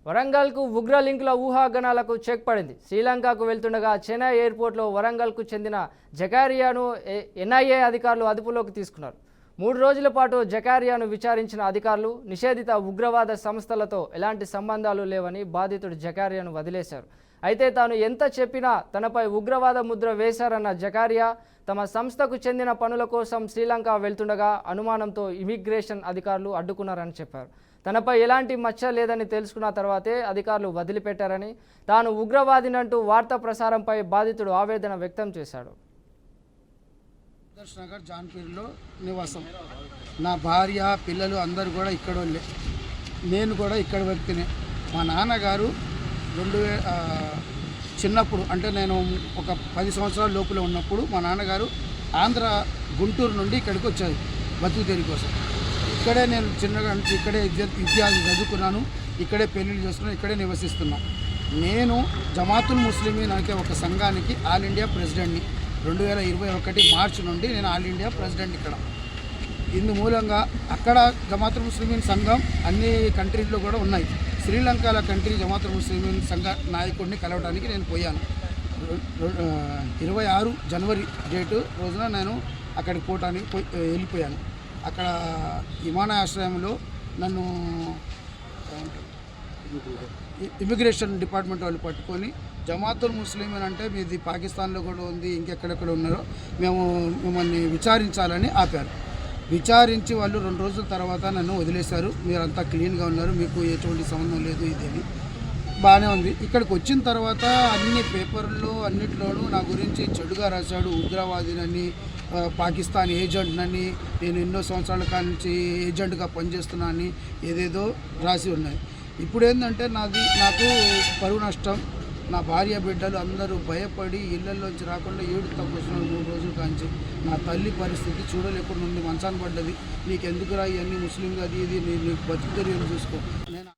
వరంగల్కు ఉగ్ర లింకుల ఊహాగణాలకు చెక్ పడింది. శ్రీలంకకు వెళ్తుండగా చెన్నై ఎయిర్పోర్ట్లో వరంగల్కు చెందిన జకారియాను ఎన్ఐఏ అధికారులు అదుపులోకి తీసుకున్నారు. 3 రోజుల పాటు జకారియాను విచారించిన అధికారులు నిషేధిత ఉగ్రవాద సంస్థలతో ఎలాంటి సంబంధాలు లేవని బాధితుడు జకారియాను వదిలేశారు. అయితే తాను ఎంత చెప్పినా తనపై ఉగ్రవాద ముద్ర వేశారన్న జకారియా తమ సంస్థకు చెందిన పనుల కోసం శ్రీలంక వెళ్తుండగా అనుమానంతో ఇమిగ్రేషన్ అధికారులు అడ్డుకున్నారని చెప్పారు. తనపై ఎలాంటి మచ్చ లేదని తెలుసుకున్న తర్వాతే అధికారులు వదిలిపెట్టారని, తాను ఉగ్రవాదినంటూ వార్తా ప్రసారంపై బాధితుడు ఆవేదన వ్యక్తం చేశాడు. నగర్ జాన్పూర్లో నివాసం. నా భార్య పిల్లలు అందరూ కూడా ఇక్కడోళ్ళే, నేను కూడా ఇక్కడ వ్యక్తినే. మా నాన్నగారు చిన్నప్పుడు అంటే నేను ఒక 10 సంవత్సరాల లోపల ఉన్నప్పుడు మా నాన్నగారు ఆంధ్ర గుంటూరు నుండి ఇక్కడికి వచ్చారు బతుకు తెరి కోసం. ఇక్కడే నేను చిన్నగా ఇక్కడే విద్యార్థి చదువుకున్నాను, ఇక్కడే పెళ్ళిళ్ళు చేసుకున్నాను, ఇక్కడే నివసిస్తున్నాను. నేను జమాతుల్ ముస్లిమీన్ అనే ఒక సంఘానికి ఆల్ ఇండియా ప్రెసిడెంట్ని. 2021 మార్చి నుండి నేను ఆల్ ఇండియా ప్రెసిడెంట్ ఇక్కడ. ఇందు మూలంగా అక్కడ జమాతుల్ ముస్లిమీన్ సంఘం అన్ని కంట్రీల్లో కూడా ఉన్నాయి. శ్రీలంకల కంట్రీ జమాతుల్ ముస్లిమీన్ సంఘ నాయకుడిని కలవడానికి నేను పోయాను. 26 జనవరి డేటు రోజున నేను అక్కడికి పోవటానికి వెళ్ళిపోయాను. అక్కడ విమానాశ్రయంలో నన్ను ఇమిగ్రేషన్ డిపార్ట్మెంట్ వాళ్ళు పట్టుకొని, జమాతుల్ ముస్లిమీన్ అంటే మీది పాకిస్తాన్లో కూడా ఉంది, ఇంకెక్కడెక్కడ ఉన్నారో మేము మిమ్మల్ని విచారించాలని ఆపారు. విచారించి వాళ్ళు 2 రోజుల తర్వాత నన్ను వదిలేశారు. మీరంతా క్లీన్గా ఉన్నారు, మీకు ఎటువంటి సంబంధం లేదు ఇదేమి బాగానే ఉంది. ఇక్కడికి వచ్చిన తర్వాత అన్ని పేపర్లో అన్నిట్లోనూ నా గురించి చెడుగా రాశాడు. ఉగ్రవాదినని, పాకిస్తాన్ ఏజెంట్నని, నేను ఎన్నో సంవత్సరాల కానించి ఏజెంట్గా పనిచేస్తున్నానని ఏదేదో రాసి ఉన్నాయి. ఇప్పుడు ఏంటంటే నాకు పరువు నష్టం. నా భార్య బిడ్డలు అందరూ భయపడి ఇళ్లలోంచి రాకుండా ఏడుతా కూర్చున్నారు 3 రోజుల కాంచి. నా తల్లి పరిస్థితి చూడలేకుండా ఉంది, మంచాన పడ్డది. నీకు ఎందుకురా ఇవన్నీ ముస్లింగా అది ఇది, నీకు బతుకు తెరియని చూసుకో. నేను